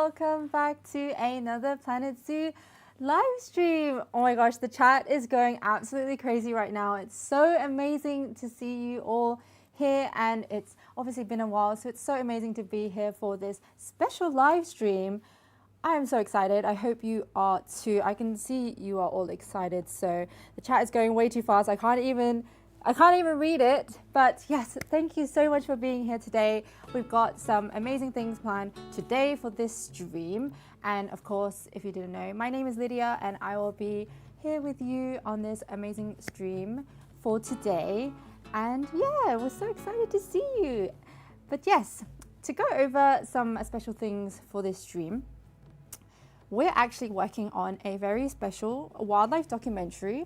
welcome back to another Planet Zoo live stream. Oh my gosh, the chat is going absolutely crazy right now. It's so amazing to see you all here, and it's obviously been a while, so it's so amazing to be here for this special live stream. I am so excited. I hope you are too. I can see you are all excited. So the chat is going way too fast. I can't even read it. But yes, thank you so much for being here today. We've got some amazing things planned today for this stream. And of course, if you didn't know, my name is Lydia and I will be here with you on this amazing stream for today. And yeah, we're so excited to see you. But yes, to go over some special things for this stream, we're actually working on a very special wildlife documentary,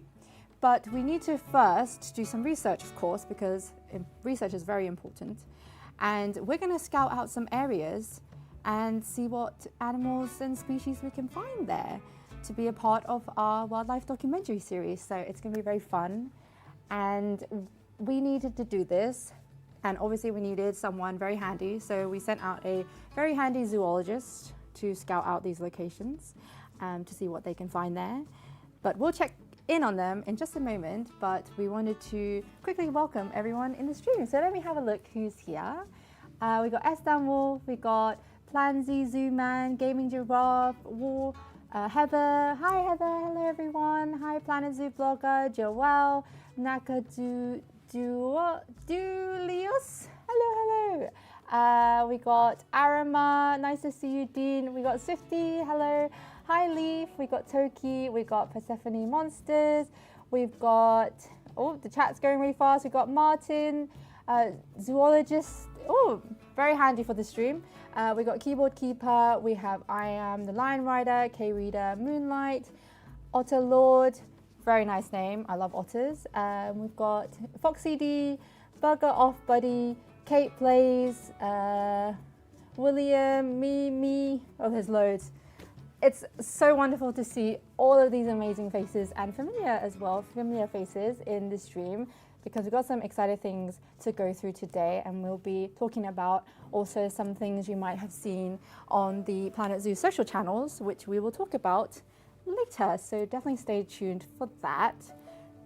but we need to first do some research, of course, because research is very important. And we're going to scout out some areas and see what animals and species we can find there to be a part of our wildlife documentary series. So it's going to be very fun. And we needed to do this. And obviously we needed someone very handy. So we sent out a very handy zoologist to scout out these locations to see what they can find there. But we'll check in on them in just a moment, but we wanted to quickly welcome everyone in the stream. So let me have a look who's here. We got Istanbul, we got Planzy, Zooman, Gaming Giraffe, War, Heather. Hi Heather, hello everyone. Hi Planet Zoo blogger, Joelle, Naka Dulius. Hello. We got Arama, nice to see you, Dean. We got Swifty, hello. Hi Leaf, we got Toki, we got Persephone Monsters, we've got, oh, the chat's going really fast. We've got Martin, Zoologist, oh, very handy for the stream. We got Keyboard Keeper, we have I Am the Lion Rider, K-Reader, Moonlight, Otter Lord, very nice name, I love otters. We've got Foxy D, Bugger Off Buddy, Kate Plays, William, me, oh there's loads. It's so wonderful to see all of these amazing faces and familiar faces in the stream, because we've got some exciting things to go through today, and we'll be talking about also some things you might have seen on the Planet Zoo social channels, which we will talk about later, so definitely stay tuned for that.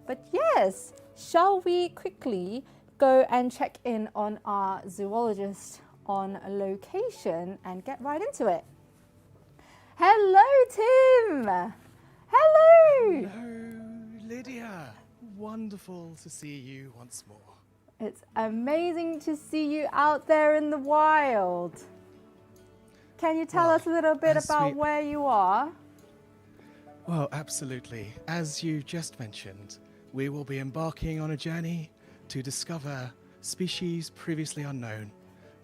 But yes, shall we quickly go and check in on our zoologist on location and get right into it? Hello, Tim. Hello. Hello, Lydia. Wonderful to see you once more. It's amazing to see you out there in the wild. Can you tell us a little bit about where you are? Well, absolutely. As you just mentioned, we will be embarking on a journey to discover species previously unknown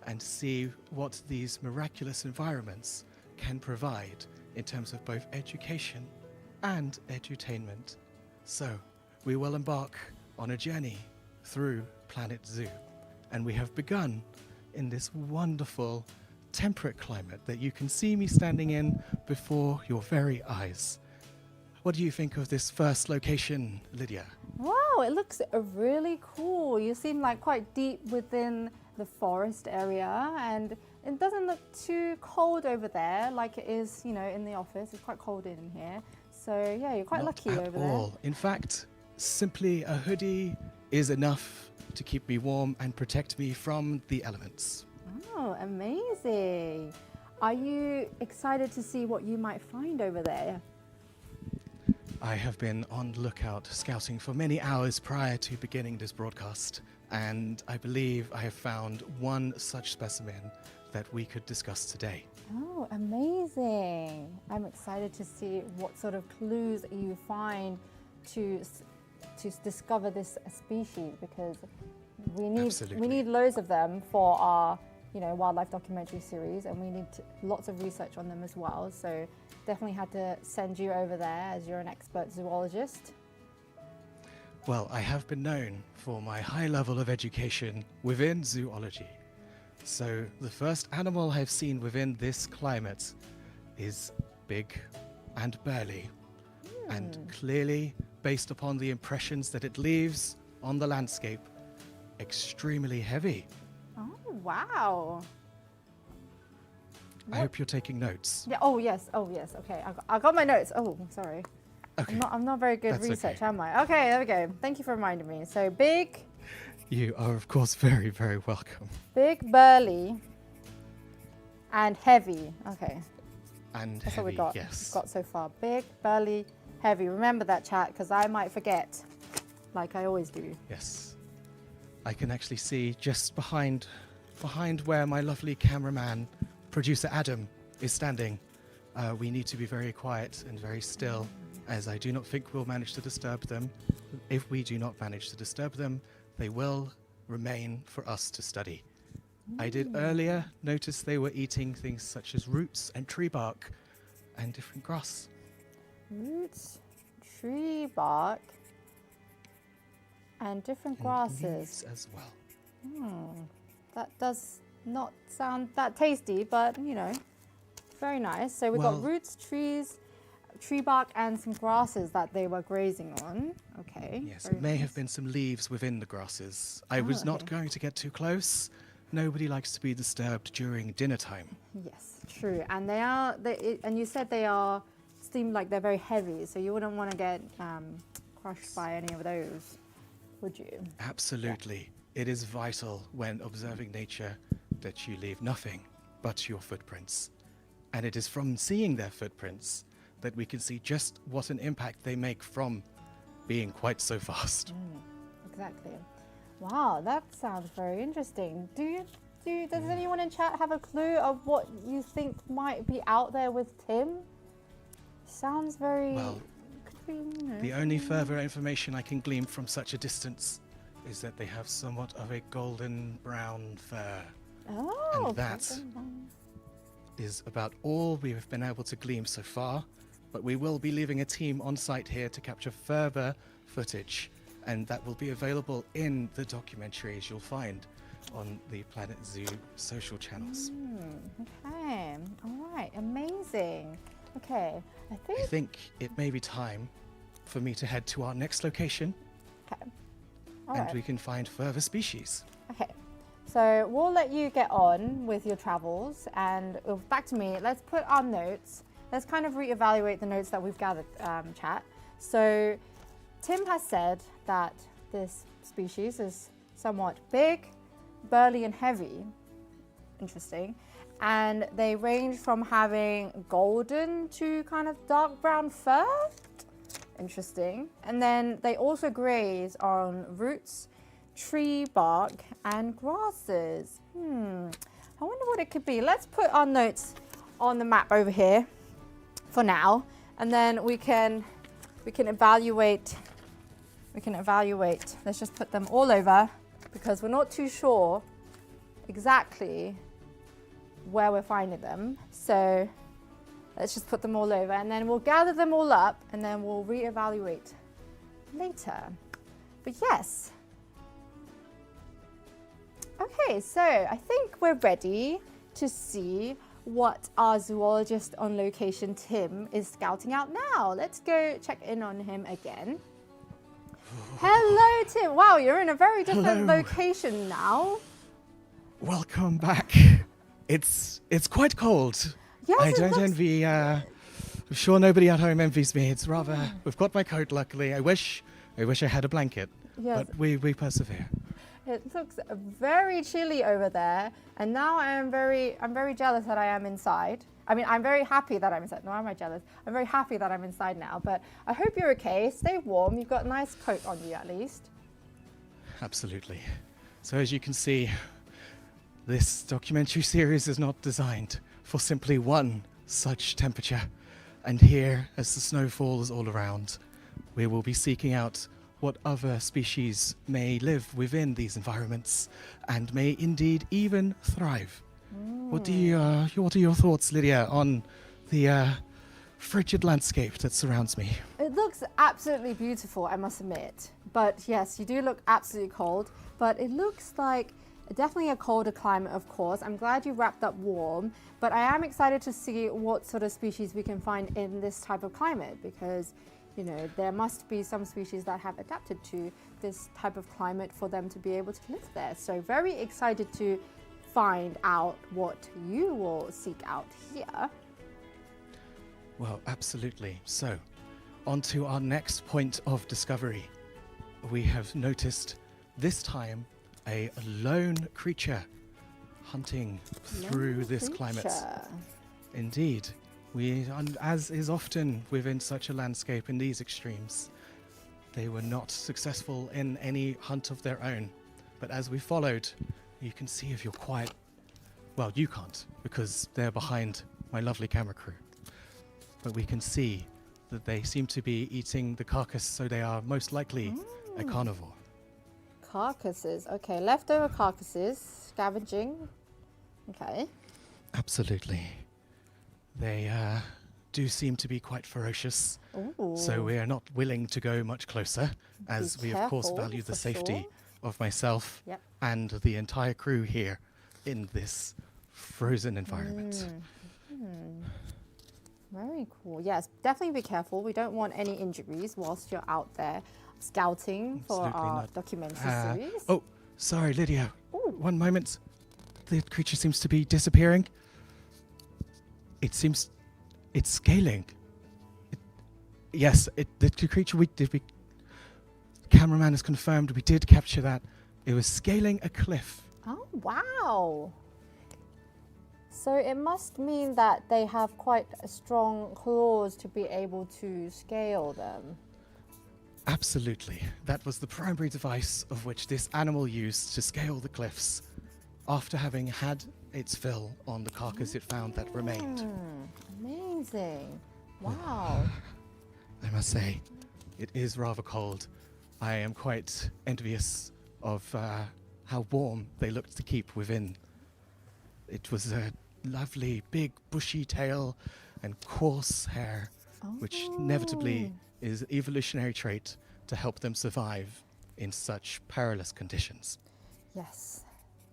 and see what these miraculous environments can provide in terms of both education and edutainment. So we will embark on a journey through Planet Zoo, and we have begun in this wonderful temperate climate that you can see me standing in before your very eyes. What do you think of this first location, Lydia? Wow, it looks really cool. You seem like quite deep within the forest area, and it doesn't look too cold over there like it is, you know, in the office. It's quite cold in here. So yeah, you're quite lucky over there. Not at all. In fact, simply a hoodie is enough to keep me warm and protect me from the elements. Oh, amazing. Are you excited to see what you might find over there? I have been on the lookout scouting for many hours prior to beginning this broadcast, and I believe I have found one such specimen that we could discuss today. Oh, amazing. I'm excited to see what sort of clues you find to discover this species, because we need loads of them for our, you know, wildlife documentary series, and we need lots of research on them as well. So definitely had to send you over there as you're an expert zoologist. Well, I have been known for my high level of education within zoology. So the first animal I've seen within this climate is big and burly, and clearly, based upon the impressions that it leaves on the landscape, extremely heavy. Oh, wow. I hope you're taking notes. Yeah. Oh yes. Oh yes. Okay. I got my notes. Oh, sorry. Okay. I'm not very good That's research, okay. am I? Okay. There we go. Thank you for reminding me. So big, You are, of course, very, very welcome. big, burly, and heavy. Okay. And That's heavy, what we yes. got so far. Big, burly, heavy. Remember that, chat, because I might forget, like I always do. Yes. I can actually see just behind where my lovely cameraman, producer Adam, is standing. We need to be very quiet and very still, as I do not think we'll manage to disturb them. If we do not manage to disturb them, they will remain for us to study. I did earlier notice they were eating things such as roots and tree bark and different grass. Roots, tree bark, and different And grasses. leaves as well. That does not sound that tasty, but you know, very nice. So we've got Well- roots, trees, tree bark, and some grasses that they were grazing on. Okay. Yes, very it may have nice. been some leaves within the grasses. I was not okay. going to get too close. Nobody likes to be disturbed during dinner time. Yes, true. And they are. And you said they are. Seem like they're very heavy, so you wouldn't want to get crushed by any of those, would you? Absolutely. It is vital when observing nature that you leave nothing but your footprints. And it is from seeing their footprints that we can see just what an impact they make from being quite so fast. Exactly. Wow, that sounds very interesting. Does anyone in chat have a clue of what you think might be out there with Tim? Sounds very. Well, could be, you know, the only further information I can glean from such a distance is that they have somewhat of a golden brown fur. Oh, and that is about all we have been able to glean so far, but we will be leaving a team on site here to capture further footage, and that will be available in the documentaries you'll find on the Planet Zoo social channels. Okay. All right. Amazing. Okay. I think it may be time for me to head to our next location, Okay. All and right. we can find further species. Okay. So we'll let you get on with your travels, and back to me. Let's put our notes. Let's kind of reevaluate the notes that we've gathered, chat. So Tim has said that this species is somewhat big, burly, and heavy. Interesting. And they range from having golden to kind of dark brown fur. Interesting. And then they also graze on roots, tree bark, and grasses. I wonder what it could be. Let's put our notes on the map over here for now, and then we can evaluate. Let's just put them all over because we're not too sure exactly where we're finding them. So let's just put them all over, and then we'll gather them all up, and then we'll reevaluate later. But yes. Okay, so I think we're ready to see what our zoologist on location, Tim, is scouting out now. Let's go check in on him again. Hello, Tim. Wow, you're in a very different Hello. location now. Welcome back. It's quite cold. Yes, I it don't looks- envy. I'm sure nobody at home envies me. It's rather. We've got my coat. Luckily, I wish I had a blanket. Yes. But we persevere. It looks very chilly over there, and now I'm very jealous that I am inside. I mean, I'm very happy that I'm inside. No, am I jealous? I'm very happy that I'm inside now, but I hope you're okay. Stay warm. You've got a nice coat on you at least. Absolutely. So as you can see, this documentary series is not designed for simply one such temperature. And here, as the snow falls all around, we will be seeking out what other species may live within these environments and may indeed even thrive. What are your thoughts, Lydia, on the frigid landscape that surrounds me? It looks absolutely beautiful, I must admit. But yes, you do look absolutely cold, but it looks like definitely a colder climate, of course. I'm glad you wrapped up warm, but I am excited to see what sort of species we can find in this type of climate, because you know, there must be some species that have adapted to this type of climate for them to be able to live there. So very excited to find out what you will seek out here. Well, absolutely. So, on to our next point of discovery. We have noticed this time a lone creature hunting through this climate. Indeed. As is often within such a landscape in these extremes, they were not successful in any hunt of their own. But as we followed, you can see if you're quiet. Well, you can't, because they're behind my lovely camera crew. But we can see that they seem to be eating the carcass, so they are most likely a carnivore. Carcasses. Okay, leftover carcasses. Scavenging. Okay. Absolutely. They do seem to be quite ferocious. Ooh. So we are not willing to go much closer, as we of course value the safety of myself and the entire crew here in this frozen environment. Very cool. Yes, definitely be careful. We don't want any injuries whilst you're out there scouting for our documentary series. Oh, sorry, Lydia. Ooh. One moment. The creature seems to be disappearing. It seems it's scaling. The creature cameraman has confirmed we did capture that. It was scaling a cliff. Oh, wow. So it must mean that they have quite strong claws to be able to scale them. Absolutely. That was the primary device of which this animal used to scale the cliffs after having had its fill on the carcass it found that remained. Amazing. Wow. I must say, it is rather cold. I am quite envious of how warm they looked to keep within. It was a lovely, big, bushy tail and coarse hair, which inevitably is an evolutionary trait to help them survive in such perilous conditions. Yes,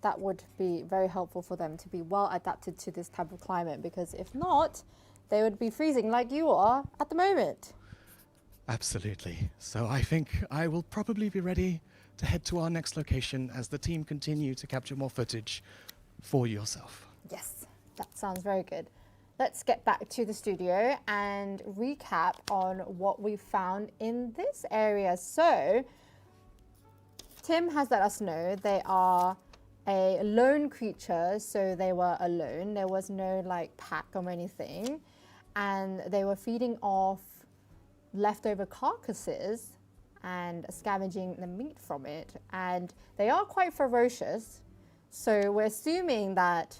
that would be very helpful for them to be well adapted to this type of climate, because if not, they would be freezing like you are at the moment. Absolutely. So I think I will probably be ready to head to our next location as the team continue to capture more footage for yourself. Yes, that sounds very good. Let's get back to the studio and recap on what we found in this area. So, Tim has let us know they are a lone creature, so they were alone. There was no like pack or anything, and they were feeding off leftover carcasses and scavenging the meat from it, and they are quite ferocious. So we're assuming that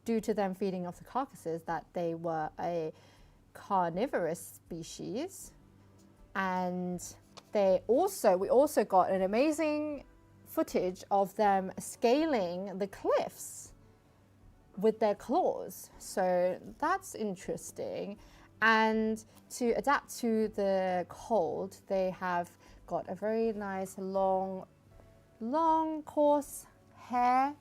due to them feeding off the carcasses that they were a carnivorous species. And we also got an amazing footage of them scaling the cliffs with their claws. So that's interesting. And to adapt to the cold, they have got a very nice long coarse hair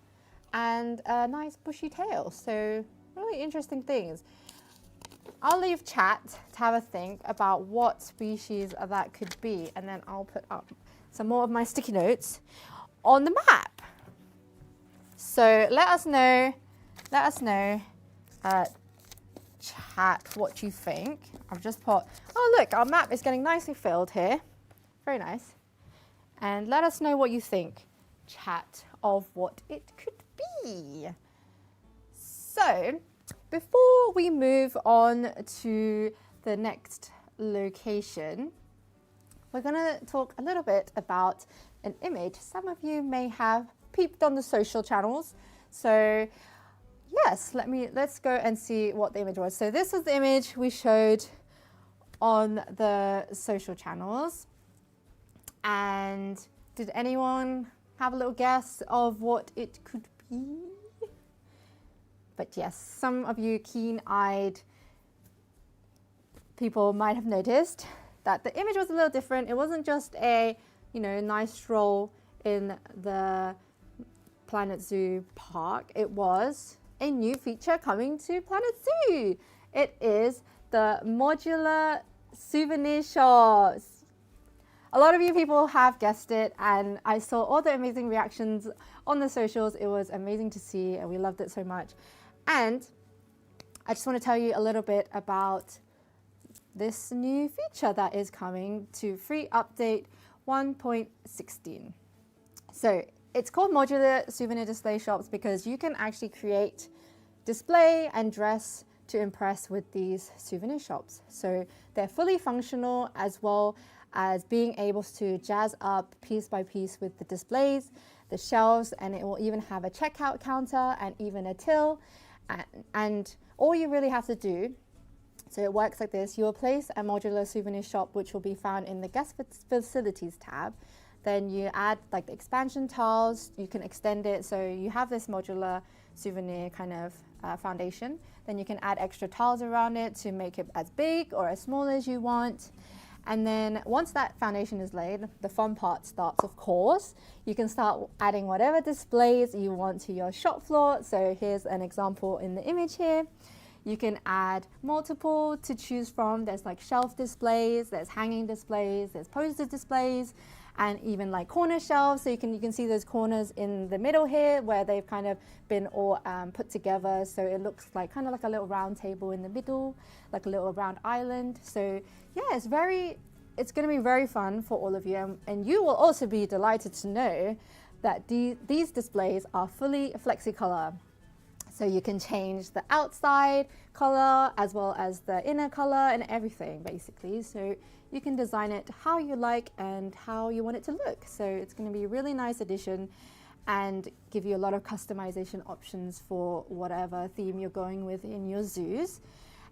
and a nice bushy tail. So really interesting things. I'll leave chat to have a think about what species that could be, and then I'll put up some more of my sticky notes on the map. So let us know, chat, what you think. I've just put, oh look, our map is getting nicely filled here. Very nice. And let us know what you think, chat, of what it could be. So, before we move on to the next location, we're going to talk a little bit about an image some of you may have peeped on the social channels. So, yes, let's go and see what the image was. So this was the image we showed on the social channels. And did anyone have a little guess of what it could be? But yes, some of you keen-eyed people might have noticed that the image was a little different. It wasn't just a, nice stroll in the Planet Zoo park. It was a new feature coming to Planet Zoo. It is the modular souvenir shops. a lot of you people have guessed it, and I saw all the amazing reactions on the socials. It was amazing to see, and we loved it so much. And I just want to tell you a little bit about this new feature that is coming to free update 1.16. So it's called Modular Souvenir Display Shops because you can actually create, display, and dress to impress with these souvenir shops. So they're fully functional, as well as being able to jazz up piece by piece with the displays, the shelves, and it will even have a checkout counter and even a till. And all you really have to do, so it works like this: you will place a modular souvenir shop, which will be found in the guest facilities tab. Then you add like the expansion tiles, you can extend it. So you have this modular souvenir kind of foundation. Then you can add extra tiles around it to make it as big or as small as you want. And then once that foundation is laid, the fun part starts, of course. You can start adding whatever displays you want to your shop floor. So here's an example in the image here. You can add multiple to choose from. There's like shelf displays, there's hanging displays, there's poster displays, and even like corner shelves. So you can see those corners in the middle here where they've kind of been all put together. So it looks like kind of like a little round table in the middle, like a little round island. So yeah, it's going to be very fun for all of you. And you will also be delighted to know that these displays are fully FlexiColor. So you can change the outside color as well as the inner color and everything basically. So you can design it how you like and how you want it to look. So it's going to be a really nice addition and give you a lot of customization options for whatever theme you're going with in your zoos.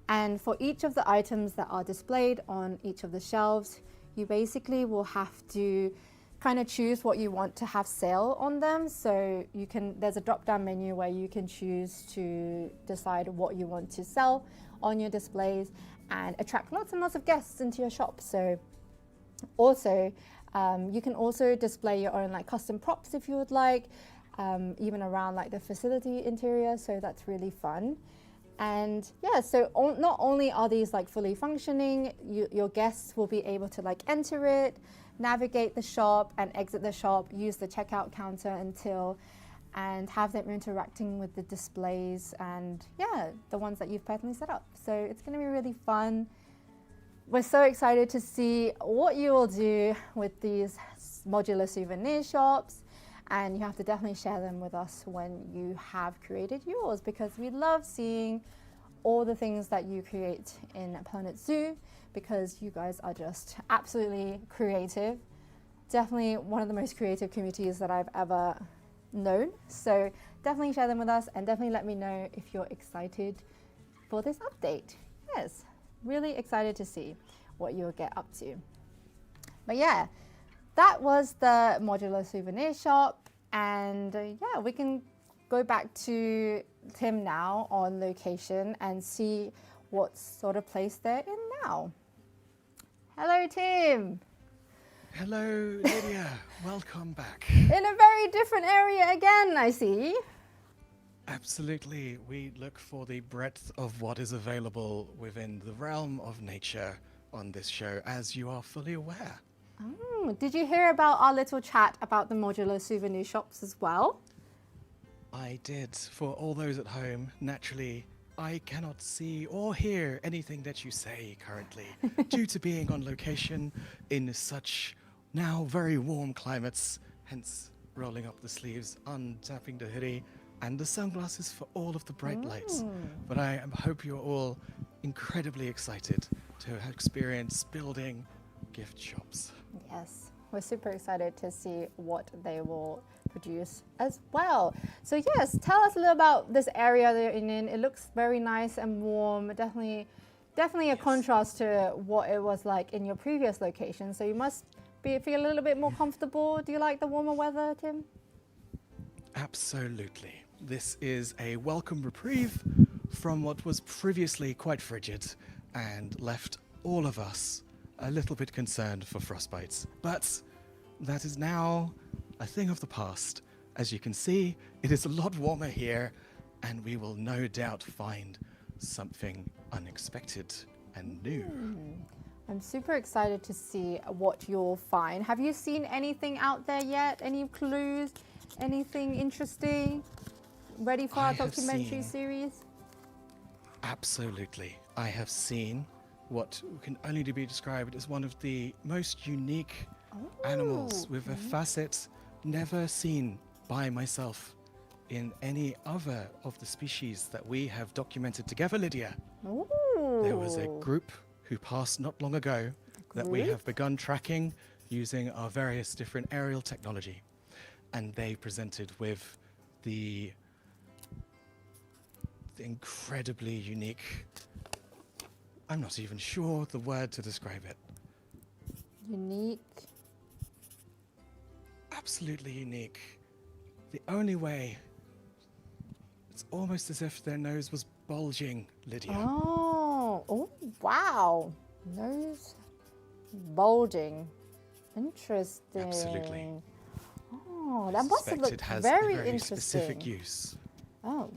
And for each of the items that are displayed on each of the shelves, you basically will have to kind of choose what you want to have sale on them. So there's a drop-down menu where you can choose to decide what you want to sell on your displays and attract lots and lots of guests into your shop. So also, you can also display your own like custom props if you would like, even around like the facility interior. So that's really fun. And yeah, so not only are these like fully functioning, your guests will be able to like enter it, navigate the shop and exit the shop, use the checkout counter and till, and have them interacting with the displays and yeah, the ones that you've personally set up. So it's going to be really fun. We're so excited to see what you will do with these modular souvenir shops, and you have to definitely share them with us when you have created yours, because we love seeing all the things that you create in Planet Zoo, because you guys are just absolutely creative. Definitely one of the most creative communities that I've ever known. So definitely share them with us and definitely let me know if you're excited for this update. Yes, really excited to see what you'll get up to. But yeah, that was the modular souvenir shop, and yeah, we can go back to Tim now on location and see what sort of place they're in now. Hello, Tim. Hello, Lydia. Welcome back. In a very different area again, I see. Absolutely. We look for the breadth of what is available within the realm of nature on this show, as you are fully aware. Oh, did you hear about our little chat about the modular souvenir shops as well? I did. For all those at home, naturally, I cannot see or hear anything that you say currently due to being on location in such now very warm climates, hence rolling up the sleeves, untapping the hoodie, and the sunglasses for all of the bright lights. But I hope you're all incredibly excited to experience building gift shops. Yes, we're super excited to see what they will produce as well. So yes, tell us a little about this area that you're in. It looks very nice and warm. Definitely a contrast to what it was like in your previous location. So you must feel a little bit more comfortable. Do you like the warmer weather, Tim? Absolutely. This is a welcome reprieve from what was previously quite frigid and left all of us a little bit concerned for frostbites. But that is now a thing of the past. As you can see, it is a lot warmer here, and we will no doubt find something unexpected and new. I'm super excited to see what you'll find. Have you seen anything out there yet? Any clues? Anything interesting? Ready for our documentary series? Absolutely. I have seen what can only be described as one of the most unique animals with a facet never seen by myself in any other of the species that we have documented together, Lydia. Ooh. There was a group who passed not long ago that we have begun tracking using our various different aerial technology. And they presented with the incredibly unique, I'm not even sure the word to describe it. Unique. Absolutely unique. The only way, it's almost as if their nose was bulging, Lydia. Oh, wow. Nose bulging. Interesting. Absolutely. Oh, that must have looked has very a very interesting. specific use. Oh,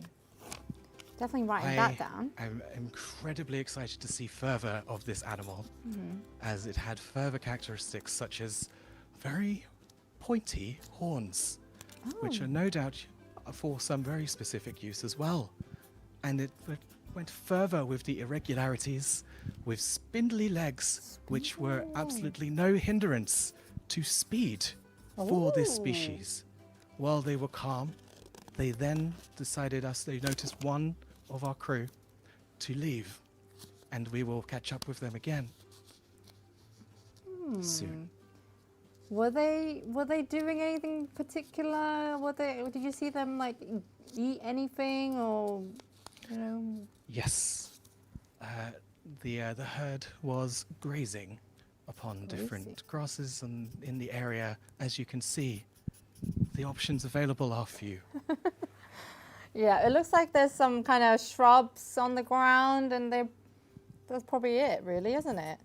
definitely writing that down. I'm incredibly excited to see further of this animal, as it had further characteristics such as very pointy horns, which are no doubt for some very specific use as well. And it went further with the irregularities, with spindly legs, which were absolutely no hindrance to speed for this species. While they were calm, they then decided, as they noticed one of our crew, to leave, and we will catch up with them again soon. Were they doing anything particular? Did you see them like eat anything, or you know? Yes, the herd was grazing upon different grasses and in the area. As you can see, the options available are few. Yeah, it looks like there's some kind of shrubs on the ground, and that's probably it, really, isn't it?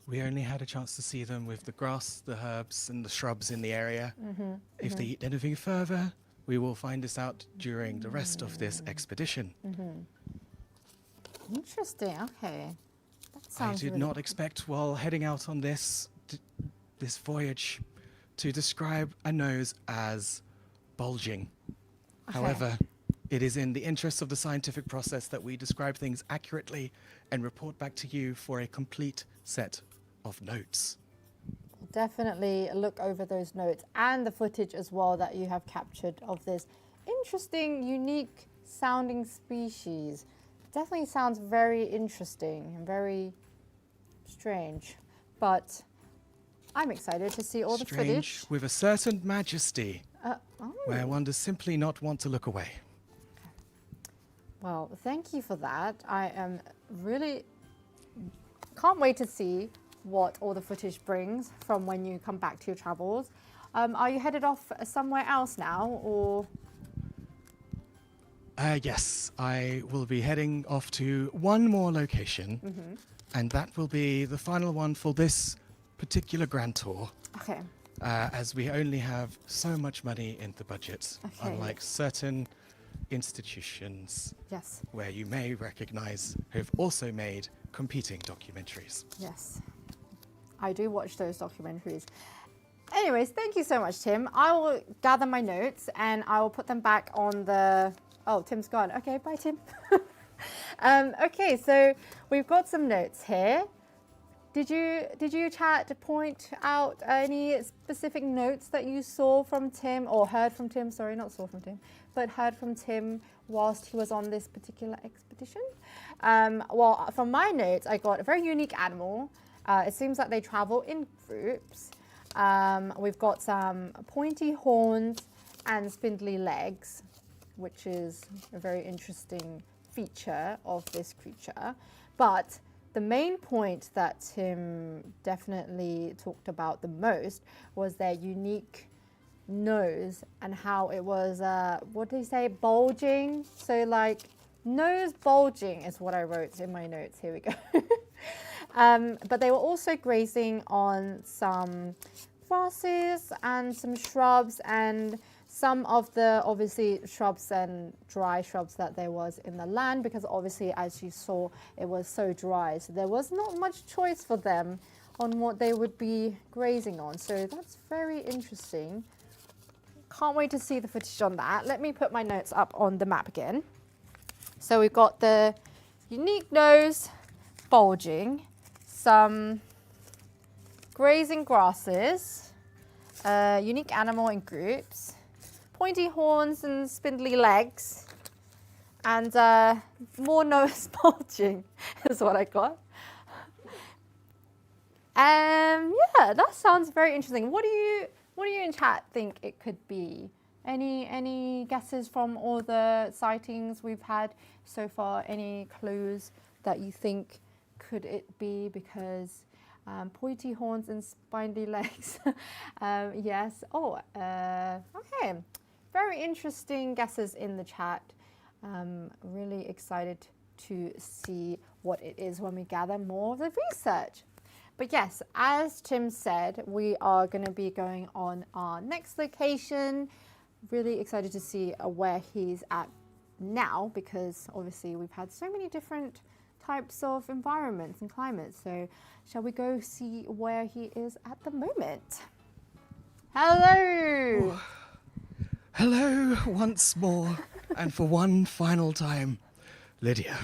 We only had a chance to see them with the grass, the herbs, and the shrubs in the area. If they eat anything further, we will find this out during the rest of this expedition. Interesting. Okay, that I sounds. did really not expect, while heading out on this voyage, to describe a nose as bulging. Okay. However, it is in the interest of the scientific process that we describe things accurately and report back to you for a complete set of notes. Definitely look over those notes and the footage as well that you have captured of this interesting, unique sounding species. Definitely sounds very interesting and very strange, but I'm excited to see all the footage. Strange with a certain majesty, Oh. where one does simply not want to look away. Well, thank you for that. I am really can't wait to see what all the footage brings from when you come back to your travels. Are you headed off somewhere else now, or? Yes, I will be heading off to one more location, and that will be the final one for this particular grand tour. Okay. As we only have so much money in the budget, unlike certain institutions Yes. where you may recognize have also made competing documentaries. Yes. I do watch those documentaries. Anyways, thank you so much, Tim. I will gather my notes and I will put them back on the... Oh, Tim's gone. Okay, bye, Tim. Okay, so we've got some notes here. Did you chat to point out any specific notes that you saw from Tim, or heard from Tim? Sorry, not saw from Tim, but heard from Tim whilst he was on this particular expedition? Well, from my notes, I got a very unique animal. It seems like they travel in groups. We've got some pointy horns and spindly legs, which is a very interesting feature of this creature. But the main point that Tim definitely talked about the most was their unique nose and how it was, what did he say, bulging? So like nose bulging is what I wrote in my notes. Here we go. But they were also grazing on some grasses and some shrubs and some of the obviously shrubs and dry shrubs that there was in the land, because obviously as you saw it was so dry, so there was not much choice for them on what they would be grazing on. So that's very interesting. Can't wait to see the footage on that. Let me put my notes up on the map again. So we've got the unique nose bulging, some grazing grasses, unique animal in groups, pointy horns and spindly legs, and more nose bulging is what I got. Yeah, that sounds very interesting. What do you in chat think it could be? Any guesses from all the sightings we've had so far? Any clues that you think could it be? Because pointy horns and spindly legs. Yes. Oh, okay. Very interesting guesses in the chat. Really excited to see what it is when we gather more of the research. But yes, as Tim said, we are going to be going on our next location. Really excited to see where he's at now, because obviously we've had so many different types of environments and climates. So shall we go see where he is at the moment? Hello! Oh, hello once more, and for one final time, Lydia.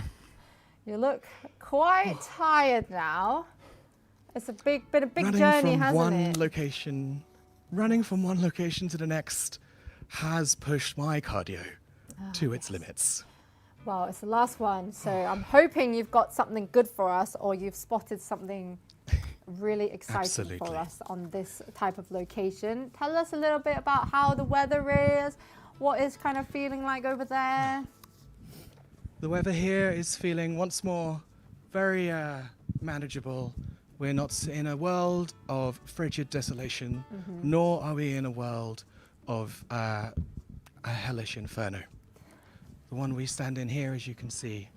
You look quite tired now. It's been a big Running journey, from hasn't one it? running from one location to the next has pushed my cardio to its limits. Well, it's the last one, so I'm hoping you've got something good for us, or you've spotted something really exciting for us on this type of location. Tell us a little bit about how the weather is, what is kind of feeling like over there. The weather here is feeling once more very manageable. We're not in a world of frigid desolation, nor are we in a world of a hellish inferno. The one we stand in here, as you can see,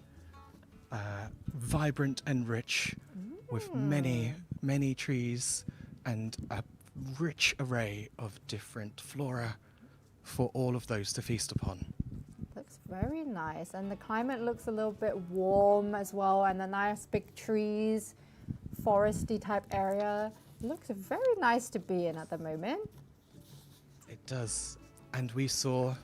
vibrant and rich, with many, many trees and a rich array of different flora for all of those to feast upon. Looks very nice, and the climate looks a little bit warm as well, and the nice big trees, foresty type area. Looks very nice to be in at the moment. It does. And we saw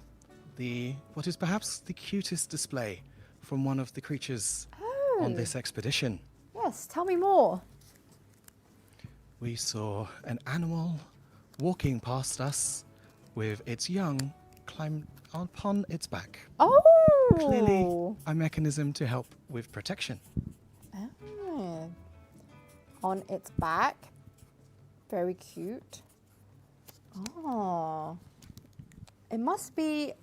what is perhaps the cutest display from one of the creatures on this expedition. Yes, tell me more. We saw an animal walking past us with its young climbed upon its back. Oh! Clearly a mechanism to help with protection. Oh. On its back. Very cute. Oh. They must be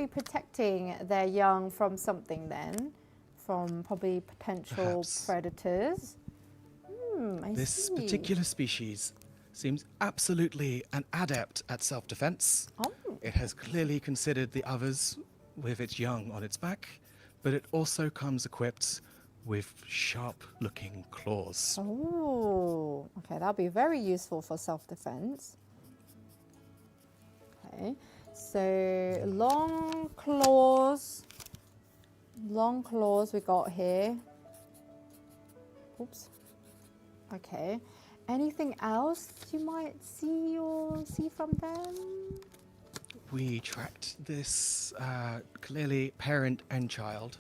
protecting their young from something then, from probably potential Perhaps. predators. I This see. particular species seems absolutely an adept at self-defense. Oh. It has clearly considered the others with its young on its back, but it also comes equipped with sharp-looking claws. Oh, okay, that'll be very useful for self-defense. Okay, so long claws we got here. Oops. Okay, anything else you might see or see from them? We tracked this clearly parent and child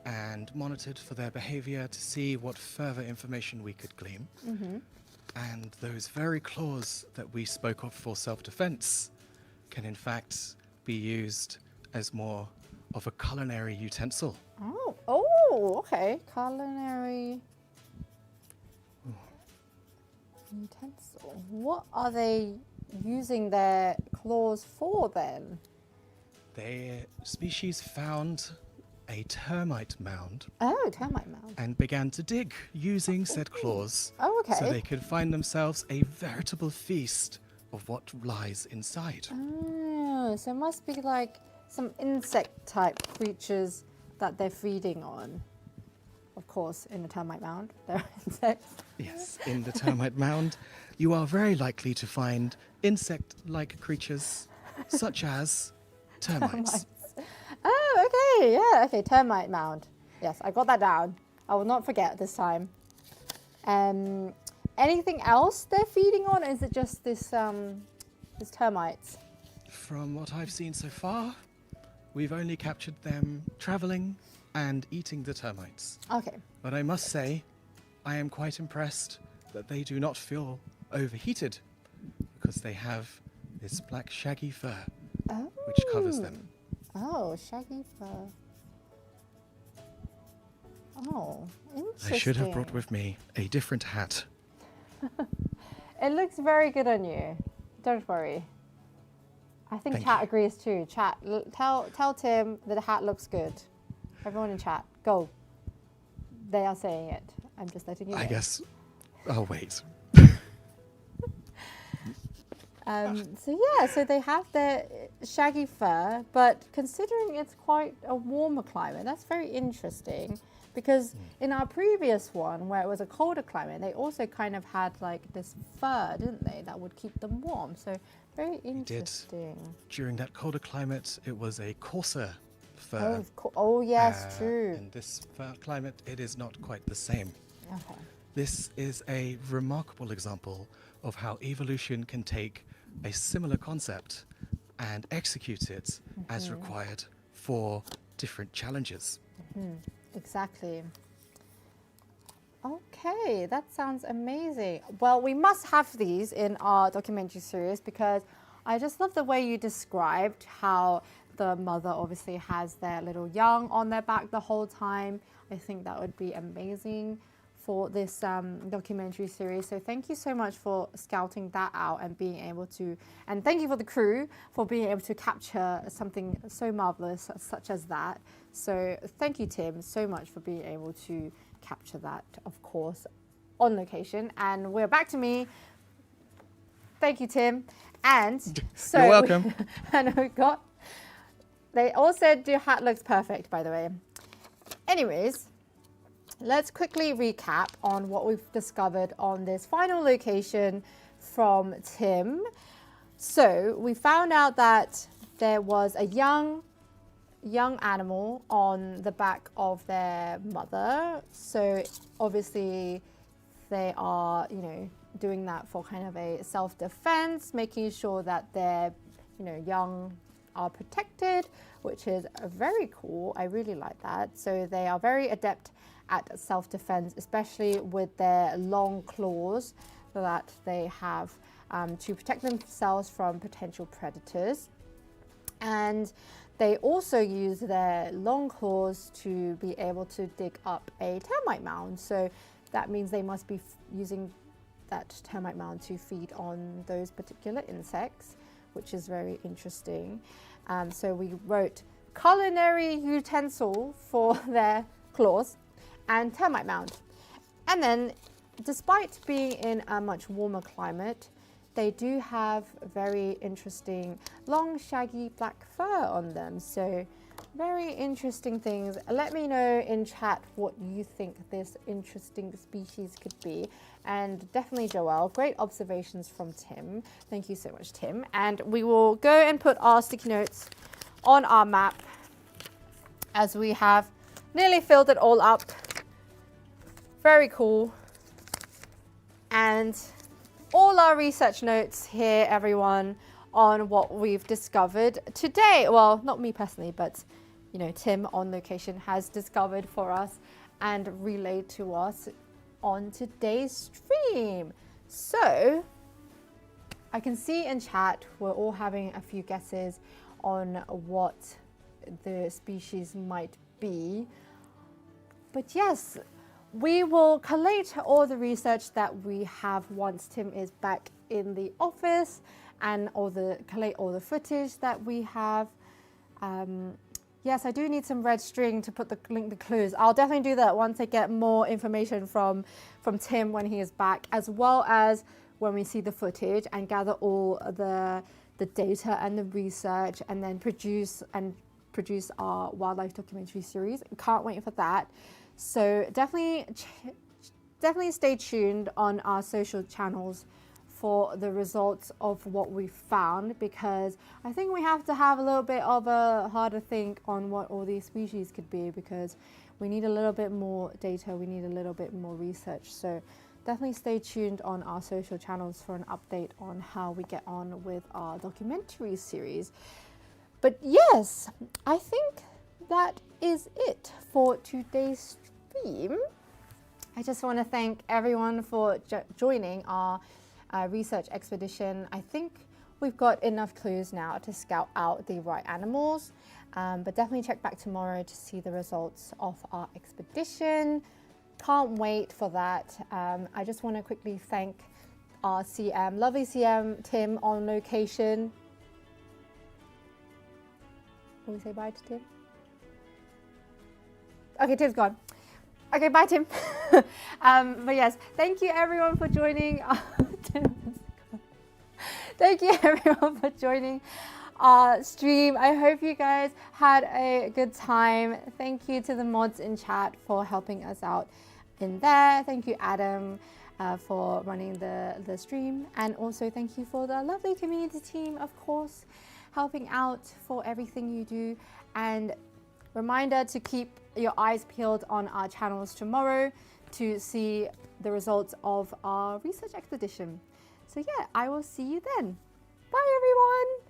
and monitored for their behavior to see what further information we could glean. And those very claws that we spoke of for self-defense can in fact be used as more of a culinary utensil. Oh, okay, culinary utensil. What are they using their claws for then? The species found a termite mound Oh, termite mound. and began to dig using said claws Oh, okay. so they could find themselves a veritable feast of what lies inside. Oh, so it must be like some insect type creatures that they're feeding on. Of course, in the termite mound, there are insects. Yes, in the termite mound, you are very likely to find insect-like creatures such as termites. Oh, okay, yeah, okay, termite mound. Yes, I got that down. I will not forget this time. Anything else they're feeding on, or is it just this termites? From what I've seen so far, we've only captured them traveling and eating the termites. Okay. But I must say, I am quite impressed that they do not feel overheated because they have this black shaggy fur which covers them. Oh, shaggy fur. Oh, interesting. I should have brought with me a different hat. It looks very good on you. Don't worry. I think Thank chat you. agrees too. Chat, tell Tim that the hat looks good. Everyone in chat, go. They are saying it. I'm just letting you know. I guess I'll wait. So they have their shaggy fur, but considering it's quite a warmer climate, that's very interesting. Because in our previous one, where it was a colder climate, they also kind of had like this fur, didn't they, that would keep them warm. So very interesting. During that colder climate, it was a coarser fur. Oh yes, true. In this climate, it is not quite the same. Okay. This is a remarkable example of how evolution can take a similar concept and execute it as required for different challenges. Exactly. Okay, that sounds amazing. Well, we must have these in our documentary series because I just love the way you described how the mother obviously has their little young on their back the whole time. I think that would be amazing for this documentary series. So thank you so much for scouting that out and being able to, and thank you for the crew for being able to capture something so marvelous such as that. So thank you, Tim, so much for being able to capture that, of course, on location. And we're back to me. Thank you, Tim. And so You're welcome. and we got, they all said your hat looks perfect, by the way. Anyways, let's quickly recap on what we've discovered on this final location from Tim. So we found out that there was a young animal on the back of their mother. So obviously they are, doing that for kind of a self-defense, making sure that their, young are protected, which is very cool. I really like that. So they are very adept at self-defense, especially with their long claws that they have to protect themselves from potential predators. And they also use their long claws to be able to dig up a termite mound. So that means they must be using that termite mound to feed on those particular insects, which is very interesting. So we wrote culinary utensil for their claws and termite mound. And then, despite being in a much warmer climate, they do have very interesting long shaggy black fur on them. So very interesting things. Let me know in chat what you think this interesting species could be. And definitely Joelle, great observations from Tim. Thank you so much, Tim. And we will go and put our sticky notes on our map as we have nearly filled it all up. Very cool. And all our research notes here, everyone, on what we've discovered today. Well, not me personally, but Tim on location has discovered for us and relayed to us on today's stream. So I can see in chat we're all having a few guesses on what the species might be. But yes, we will collate all the research that we have once Tim is back in the office and collate all the footage that we have. Yes, I do need some red string to link the clues. I'll definitely do that once I get more information from Tim when he is back, as well as when we see the footage and gather all the data and the research and then produce our wildlife documentary series. Can't wait for that. So definitely stay tuned on our social channels for the results of what we found, because I think we have to have a little bit of a harder think on what all these species could be, because we need a little bit more data, we need a little bit more research. So definitely stay tuned on our social channels for an update on how we get on with our documentary series. But yes, I think that is it for today's stream. I just want to thank everyone for joining our research expedition. I think we've got enough clues now to scout out the right animals, but definitely check back tomorrow to see the results of our expedition. Can't wait for that. I just want to quickly thank our CM, lovely CM Tim on location. Can we say bye to Tim? Okay, Tim's gone. Okay, bye Tim. But yes, thank you everyone for joining. Thank you everyone for joining our stream. I hope you guys had a good time. Thank you to the mods in chat for helping us out in there. Thank you Adam for running the stream, and also thank you for the lovely community team, of course, helping out for everything you do. And reminder to keep your eyes peeled on our channels tomorrow to see the results of our research expedition. So yeah, I will see you then. Bye everyone.